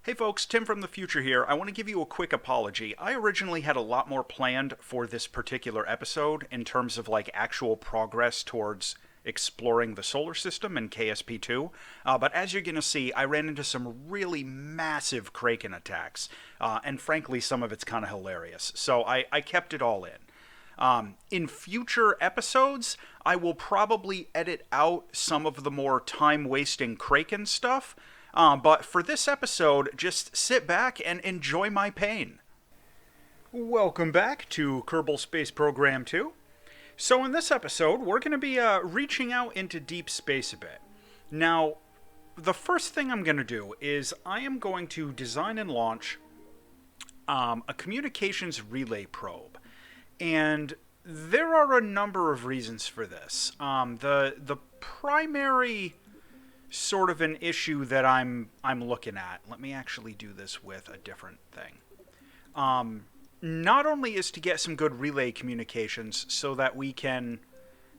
Hey folks, Tim from the future here. I want to give you a quick apology. I originally had a lot more planned for this particular episode in terms of like actual progress towards exploring the solar system in KSP2. But as you're going to see, I ran into some really massive Kraken attacks. And frankly, some of it's kind of hilarious. So I kept it all in. In future episodes, I will probably edit out some of the more time-wasting Kraken stuff. But for this episode, just sit back and enjoy my pain. Welcome back to Kerbal Space Program 2. So in this episode, we're going to be reaching out into deep space a bit. Now, the first thing I'm going to do is I am going to design and launch a communications relay probe. And there are a number of reasons for this. The primary sort of an issue that I'm looking at. Let me actually do this with a different thing. Not only is to get some good relay communications so that we can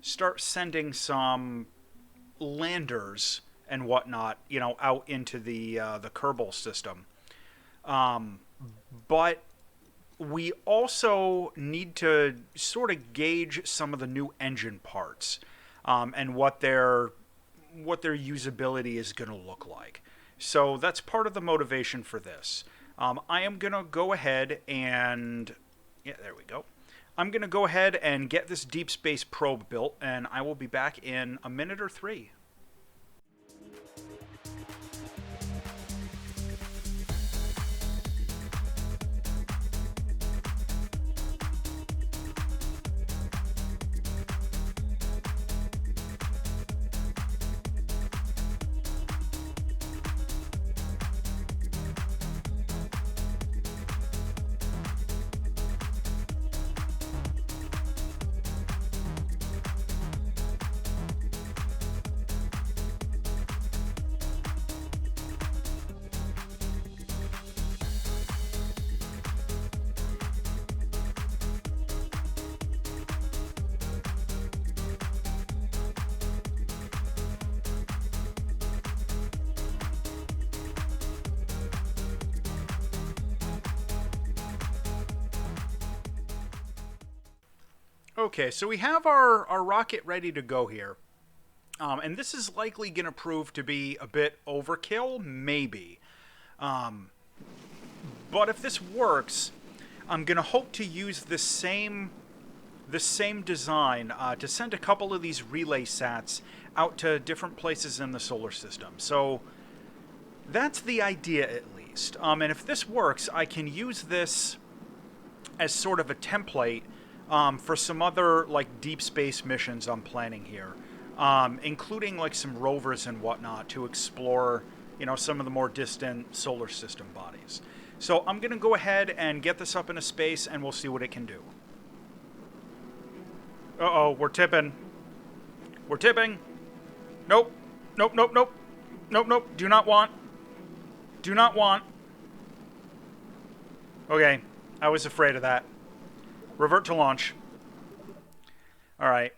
start sending some landers and whatnot, out into the Kerbal system. But we also need to sort of gauge some of the new engine parts and what their usability is going to look like. So that's part of the motivation for this. I am going to go ahead and... Yeah, there we go. I'm going to go ahead and get this deep space probe built, and I will be back in a minute or three. Okay, so we have our rocket ready to go here. And this is likely going to prove to be a bit overkill, maybe. But if this works, I'm going to hope to use the same design to send a couple of these relay sats out to different places in the solar system. So that's the idea, at least. And if this works, I can use this as sort of a template for some other like deep space missions I'm planning here, including like some rovers and whatnot to explore, some of the more distant solar system bodies. So I'm going to go ahead and get this up into space, and we'll see what it can do. Uh-oh, we're tipping. We're tipping. Nope. Nope, nope, nope. Nope, nope. Do not want. Do not want. Okay, I was afraid of that. Revert to launch. Alright.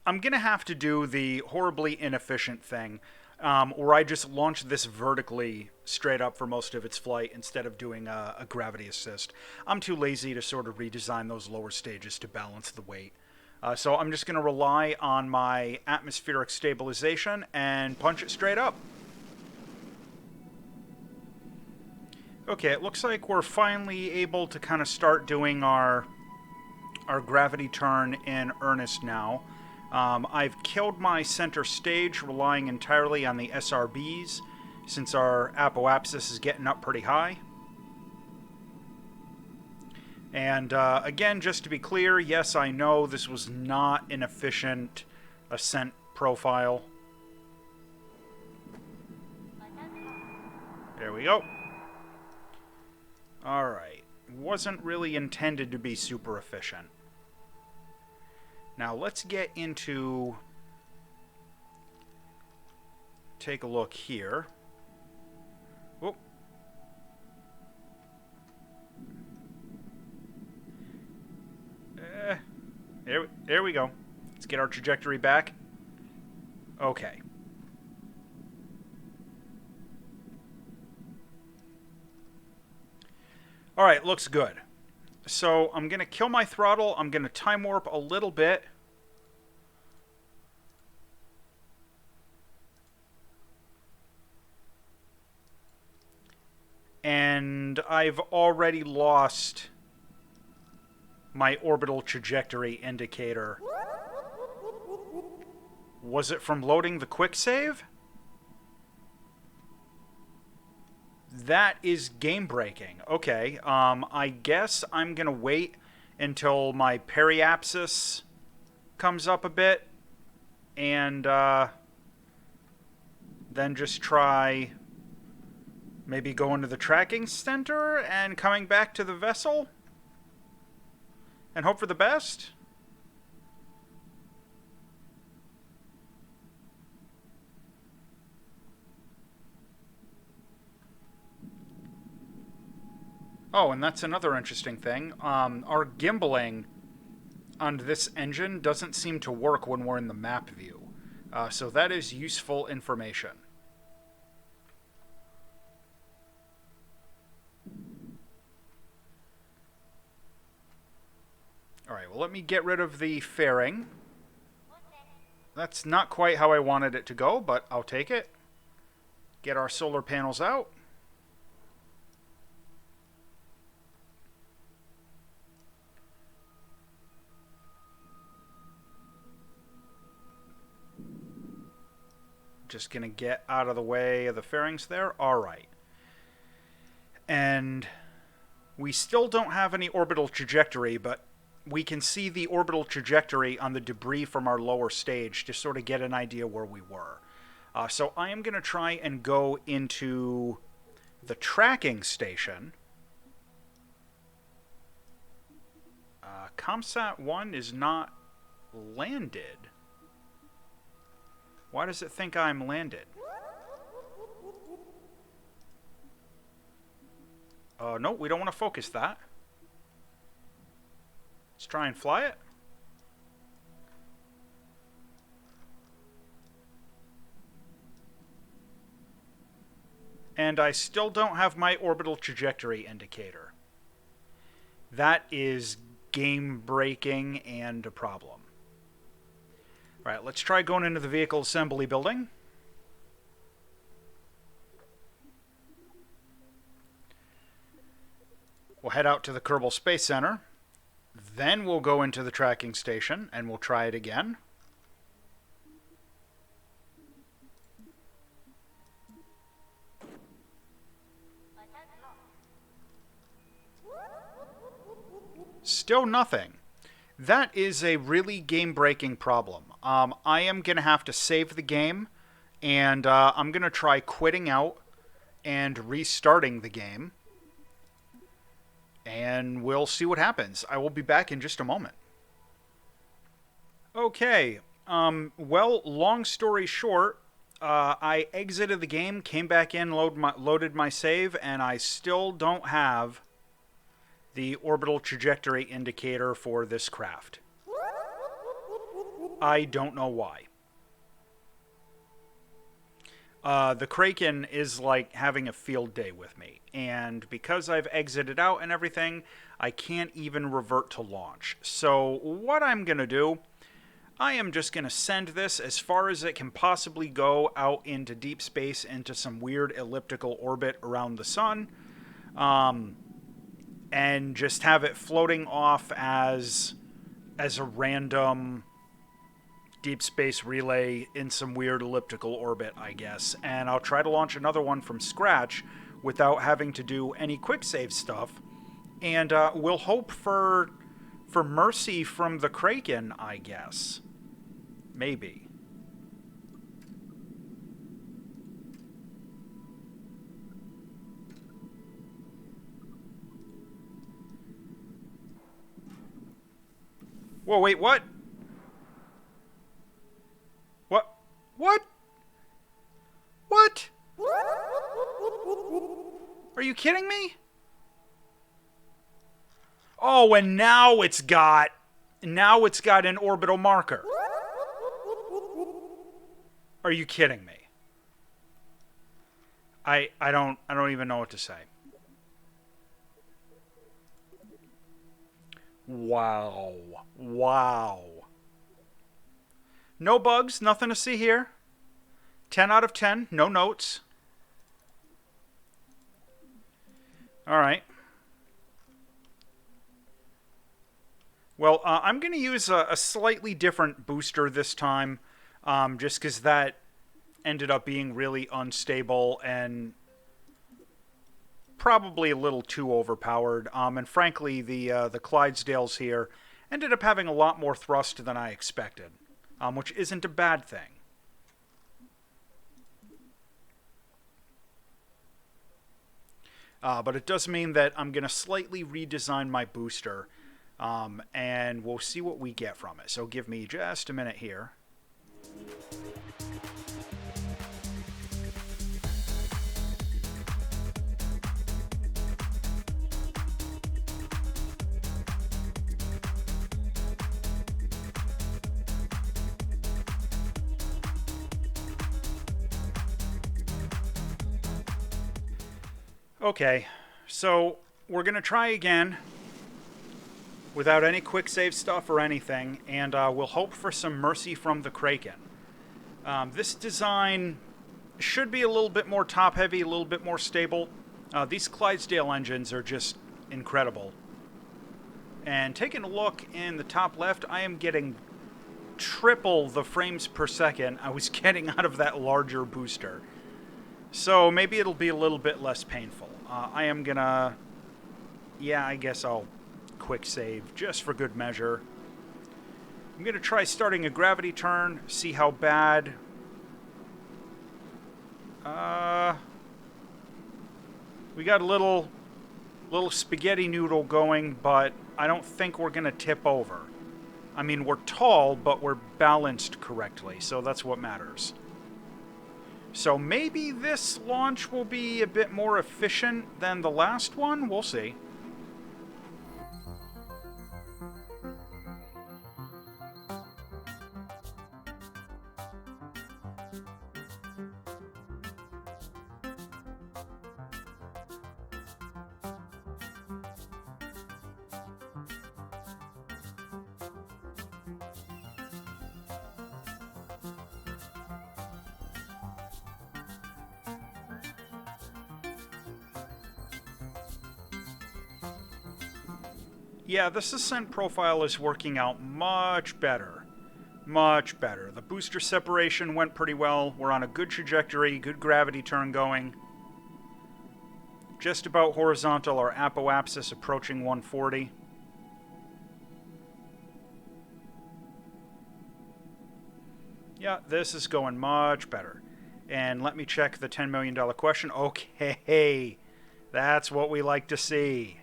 I'm going to have to do the horribly inefficient thing, where I just launch this vertically straight up for most of its flight instead of doing a gravity assist. I'm too lazy to sort of redesign those lower stages to balance the weight. So I'm just going to rely on my atmospheric stabilization and punch it straight up. Okay, it looks like we're finally able to kind of start doing our gravity turn in earnest now. I've killed my center stage, relying entirely on the SRBs, since our apoapsis is getting up pretty high. And again, just to be clear, yes, I know this was not an efficient ascent profile. There we go. Alright. Wasn't really intended to be super efficient. Now let's get into... Take a look here. Oh. There we go. Let's get our trajectory back. Okay. Alright, looks good. So I'm going to kill my throttle. I'm going to time warp a little bit. And I've already lost my orbital trajectory indicator. Was it from loading the quick save? That is game breaking. Okay, I guess I'm gonna wait until my periapsis comes up a bit and then just try maybe going to the tracking center and coming back to the vessel and hope for the best. Oh, and that's another interesting thing. Our gimbaling on this engine doesn't seem to work when we're in the map view. So that is useful information. Alright, well let me get rid of the fairing. That's not quite how I wanted it to go, but I'll take it. Get our solar panels out. Just gonna get out of the way of the fairings there. Alright. And we still don't have any orbital trajectory, but we can see the orbital trajectory on the debris from our lower stage to sort of get an idea where we were. So I am going to try and go into the tracking station. ComSat 1 is not landed. Why does it think I'm landed? No, we don't want to focus that. Let's try and fly it. And I still don't have my orbital trajectory indicator. That is game-breaking and a problem. Alright, let's try going into the vehicle assembly building. We'll head out to the Kerbal Space Center. Then we'll go into the tracking station and we'll try it again. Still nothing. That is a really game-breaking problem. I am going to have to save the game, and I'm going to try quitting out and restarting the game. And we'll see what happens. I will be back in just a moment. Okay. Well, long story short, I exited the game, came back in, loaded my save, and I still don't have the orbital trajectory indicator for this craft. I don't know why. The Kraken is like having a field day with me, and because I've exited out and everything, I can't even revert to launch. So what I'm going to do, I am just going to send this as far as it can possibly go out into deep space, into some weird elliptical orbit around the sun, and just have it floating off as a random deep space relay in some weird elliptical orbit, I guess. And I'll try to launch another one from scratch without having to do any quick save stuff. And we'll hope for mercy from the Kraken, I guess. Maybe. Whoa, wait, what? What? What? What? Are you kidding me? Oh, and now it's got an orbital marker. Are you kidding me? I don't even know what to say. Wow. Wow. No bugs, nothing to see here. 10 out of 10, no notes. Alright. Well, I'm going to use a slightly different booster this time, just because that ended up being really unstable and probably a little too overpowered. And frankly, the Clydesdales here ended up having a lot more thrust than I expected, which isn't a bad thing. But it does mean that I'm going to slightly redesign my booster, and we'll see what we get from it. So give me just a minute here. Okay, so we're going to try again without any quick save stuff or anything, and we'll hope for some mercy from the Kraken. This design should be a little bit more top-heavy, a little bit more stable. These Clydesdale engines are just incredible. And taking a look in the top left, I am getting triple the frames per second I was getting out of that larger booster. So maybe it'll be a little bit less painful. I am gonna... Yeah, I guess I'll quick save just for good measure. I'm gonna try starting a gravity turn, see how bad... We got a little spaghetti noodle going, but I don't think we're gonna tip over. I mean, we're tall, but we're balanced correctly, so that's what matters. So maybe this launch will be a bit more efficient than the last one? We'll see. Yeah, this ascent profile is working out much better. Much better. The booster separation went pretty well. We're on a good trajectory, good gravity turn going. Just about horizontal, our apoapsis approaching 140. Yeah, this is going much better. And let me check the $10 million question. Okay, that's what we like to see.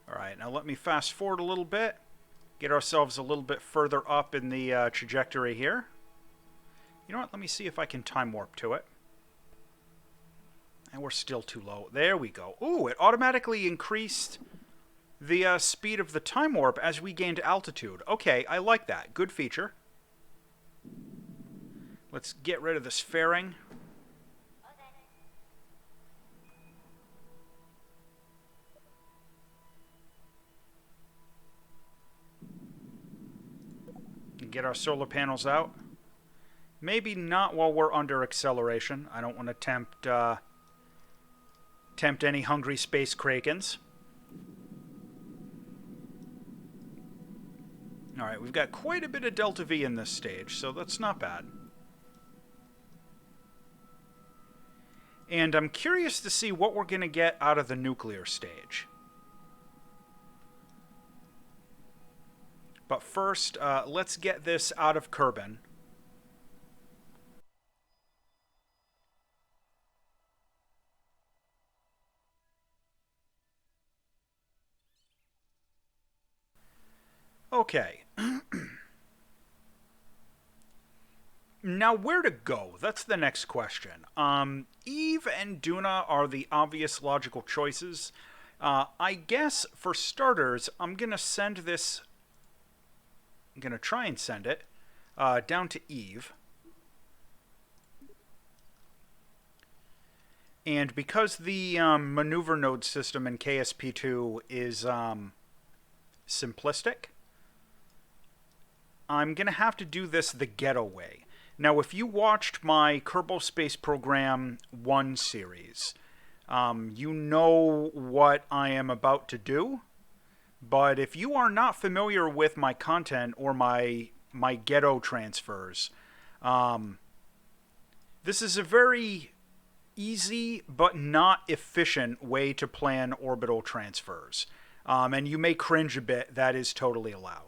Alright, now let me fast forward a little bit. Get ourselves a little bit further up in the trajectory here. You know what? Let me see if I can time warp to it. And we're still too low. There we go. Ooh, it automatically increased the speed of the time warp as we gained altitude. Okay, I like that. Good feature. Let's get rid of this fairing. And get our solar panels out. Maybe not while we're under acceleration. I don't want to tempt any hungry space Krakens. Alright, we've got quite a bit of delta V in this stage, so that's not bad. And I'm curious to see what we're going to get out of the nuclear stage. But first, let's get this out of Kerbin. Okay. Now, where to go? That's the next question. Eve and Duna are the obvious logical choices. I guess, for starters, I'm going to send this I'm going to try and send it down to Eve. And because the maneuver node system in KSP2 is simplistic, I'm going to have to do this the ghetto way. Now, if you watched my Kerbal Space Program 1 series, you know what I am about to do. But if you are not familiar with my content or my ghetto transfers, this is a very easy but not efficient way to plan orbital transfers. And you may cringe a bit, that is totally allowed.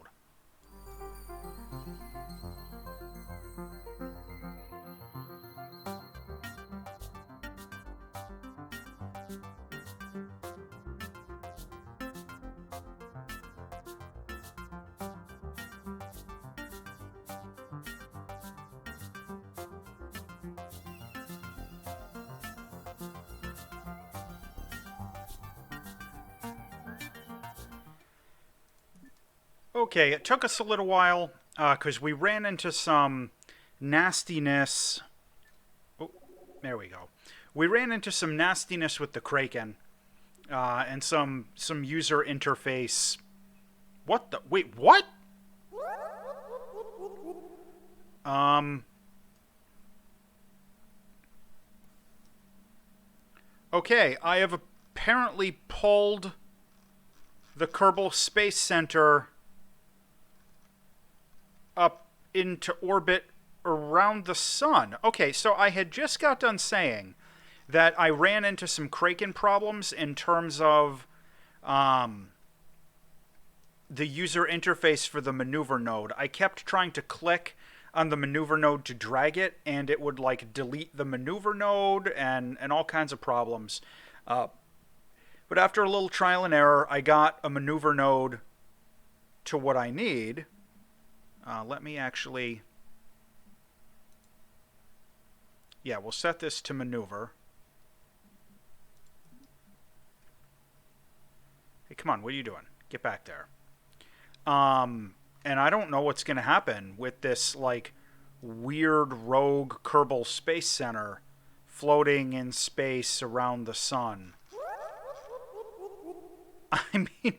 Okay, it took us a little while because we ran into some nastiness. Oh, there we go. We ran into some nastiness with the Kraken and some user interface. What the? Wait, what? Okay, I have apparently pulled the Kerbal Space Center up into orbit around the sun. Okay, so I had just got done saying that I ran into some Kraken problems in terms of the user interface for the maneuver node. I kept trying to click on the maneuver node to drag it, and it would like delete the maneuver node and all kinds of problems. But after a little trial and error, I got a maneuver node to what I need. Let me actually... Yeah, we'll set this to maneuver. Hey, come on, what are you doing? Get back there. And I don't know what's going to happen with this, like, weird rogue Kerbal Space Center floating in space around the sun. I mean,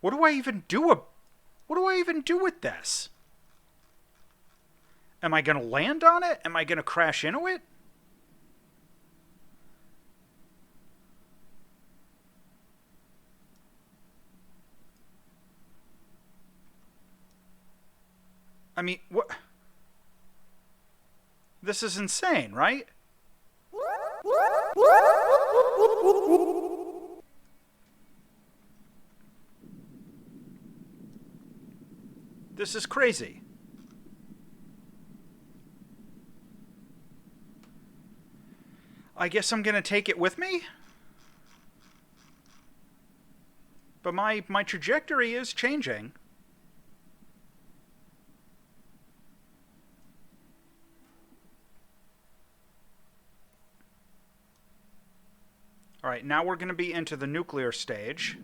what do I even do? What do I even do with this? Am I going to land on it? Am I going to crash into it? I mean, what? This is insane, right? This is crazy. I guess I'm going to take it with me? But my trajectory is changing. All right, now we're going to be into the nuclear stage.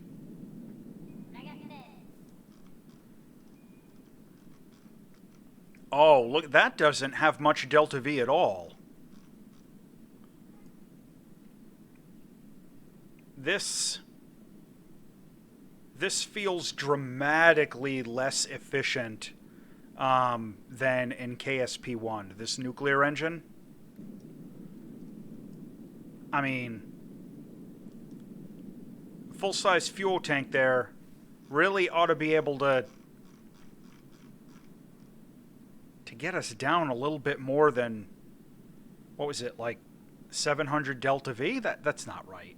Oh, look, that doesn't have much delta V at all. This feels dramatically less efficient than in KSP1. This nuclear engine. I mean, full-size fuel tank there really ought to be able to get us down a little bit more than, what was it, like 700 delta V? That's not right.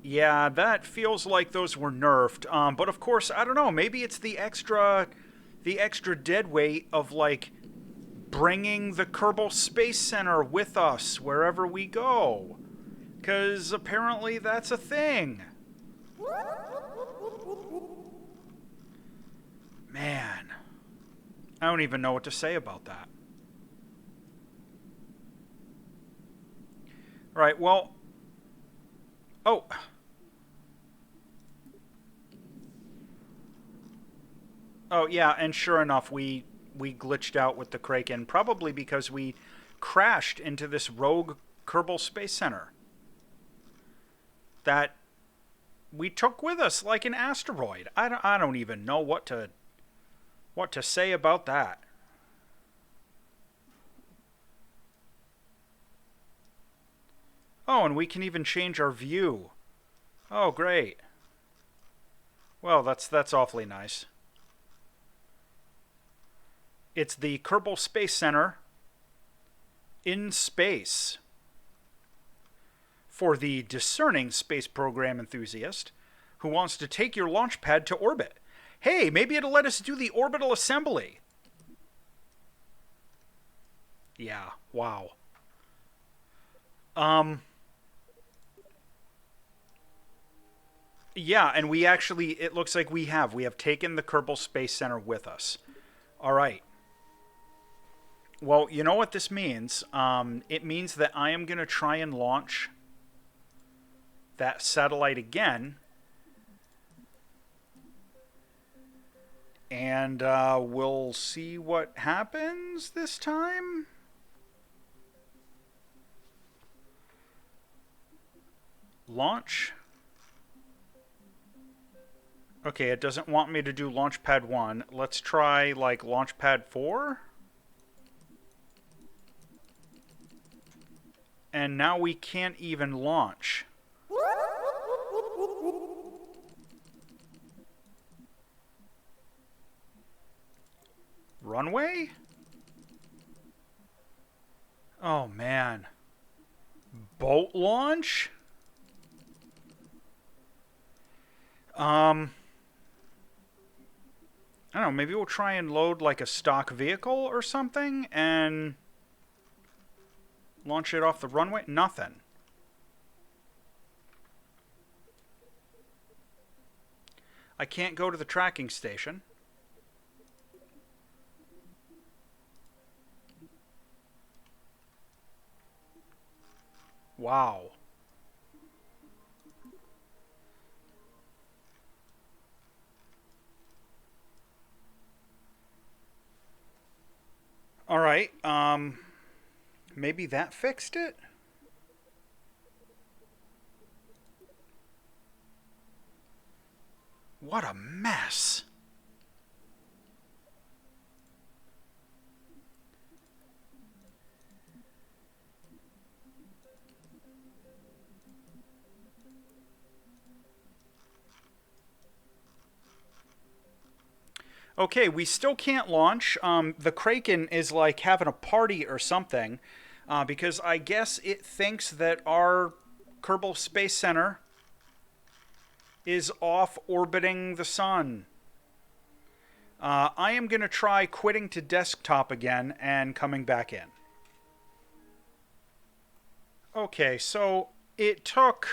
Yeah, that feels like those were nerfed. But of course, I don't know. Maybe it's the extra dead weight of like bringing the Kerbal Space Center with us wherever we go, because apparently that's a thing. Man, I don't even know what to say about that. All right. Well. Oh. Oh yeah, and sure enough, we glitched out with the Kraken, probably because we crashed into this rogue Kerbal Space Center that we took with us like an asteroid. I don't even know what to say about that. Oh, and we can even change our view. Oh, great. Well, that's awfully nice. It's the Kerbal Space Center in space for the discerning space program enthusiast who wants to take your launch pad to orbit. Hey, maybe it'll let us do the orbital assembly. Yeah, wow. Um, yeah, and we actually, it looks like we have taken the Kerbal Space Center with us. All right. Well, you know what this means? It means that I am going to try and launch that satellite again, and we'll see what happens this time. Launch. Okay, it doesn't want me to do Launchpad 1. Let's try, like, Launchpad 4. And now we can't even launch. Runway? Oh, man. Boat launch? I don't know, maybe we'll try and load like a stock vehicle or something and launch it off the runway? Nothing. I can't go to the tracking station. Wow. All right. Maybe that fixed it? What a mess. Okay, we still can't launch. The Kraken is like having a party or something, because I guess it thinks that our Kerbal Space Center is off orbiting the sun. I am going to try quitting to desktop again and coming back in. Okay, so it took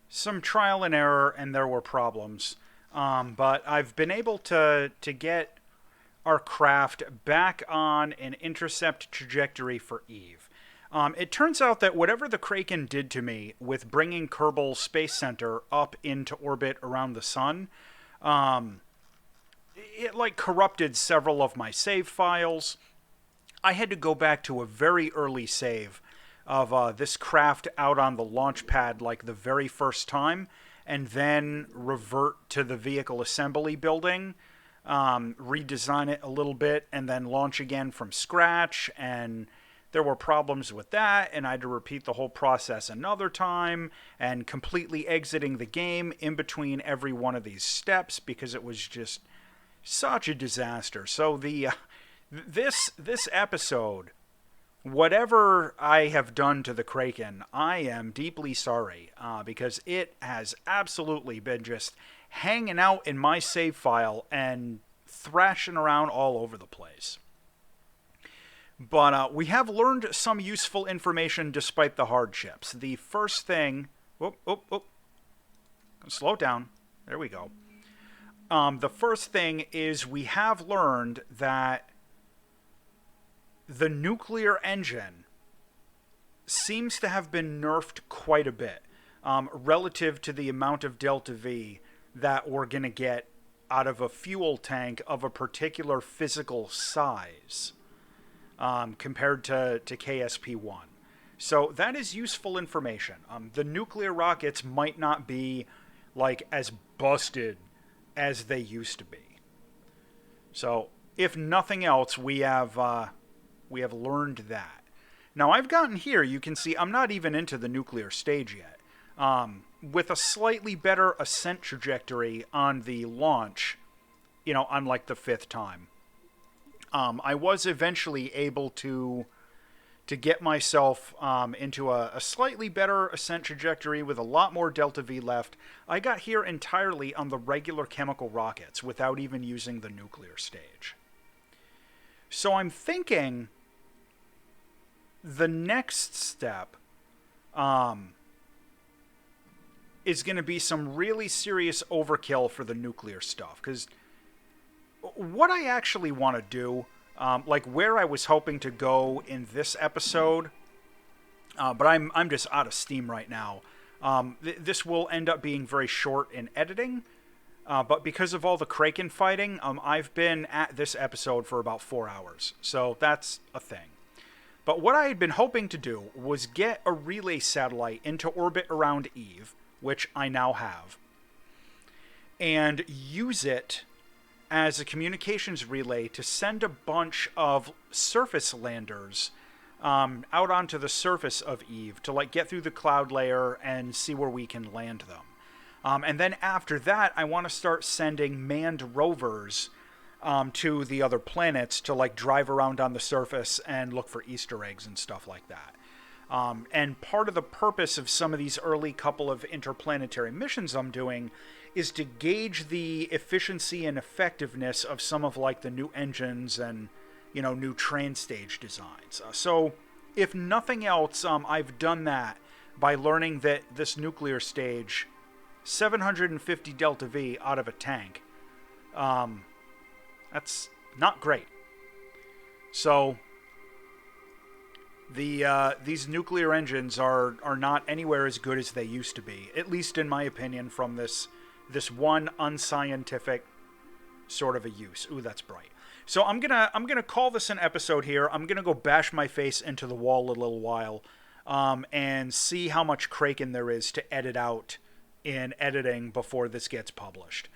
some trial and error, and there were problems. But I've been able to get our craft back on an intercept trajectory for Eve. It turns out that whatever the Kraken did to me with bringing Kerbal Space Center up into orbit around the sun, it like corrupted several of my save files. I had to go back to a very early save of this craft out on the launch pad like the very first time, and then revert to the vehicle assembly building, redesign it a little bit, and then launch again from scratch. And there were problems with that, and I had to repeat the whole process another time, and completely exiting the game in between every one of these steps because it was just such a disaster. So this episode, whatever I have done to the Kraken, I am deeply sorry, because it has absolutely been just hanging out in my save file and thrashing around all over the place. But we have learned some useful information despite the hardships. The first thing... Whoop, whoop, whoop. Slow it down. There we go. The first thing is we have learned that the nuclear engine seems to have been nerfed quite a bit, relative to the amount of Delta V that we're going to get out of a fuel tank of a particular physical size compared to KSP1. So that is useful information. The nuclear rockets might not be like as busted as they used to be. So if nothing else, we have learned that. Now I've gotten here. You can see I'm not even into the nuclear stage yet. With a slightly better ascent trajectory on the launch, on like the 5th time, I was eventually able to get myself into a slightly better ascent trajectory with a lot more delta V left. I got here entirely on the regular chemical rockets without even using the nuclear stage. So I'm thinking the next step is going to be some really serious overkill for the nuclear stuff. Because what I actually want to do, like where I was hoping to go in this episode, but I'm just out of steam right now. This will end up being very short in editing, but because of all the Kraken fighting, I've been at this episode for about 4 hours, so that's a thing. But what I had been hoping to do was get a relay satellite into orbit around Eve, which I now have, and use it as a communications relay to send a bunch of surface landers out onto the surface of Eve to like get through the cloud layer and see where we can land them. And then after that, I want to start sending manned rovers to the other planets to like drive around on the surface and look for Easter eggs and stuff like that. And part of the purpose of some of these early couple of interplanetary missions I'm doing is to gauge the efficiency and effectiveness of some of like the new engines and, new train stage designs. So if nothing else, I've done that by learning that this nuclear stage, 750 delta V out of a tank, that's not great. So these nuclear engines are not anywhere as good as they used to be, at least in my opinion, from this one unscientific sort of a use. Ooh, that's bright. So I'm gonna call this an episode here. I'm gonna go bash my face into the wall a little while, and see how much Kraken there is to edit out in editing before this gets published.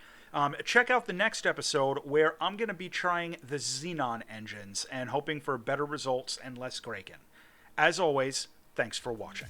Check out the next episode where I'm gonna be trying the Xenon engines and hoping for better results and less Kraken. As always, thanks for watching.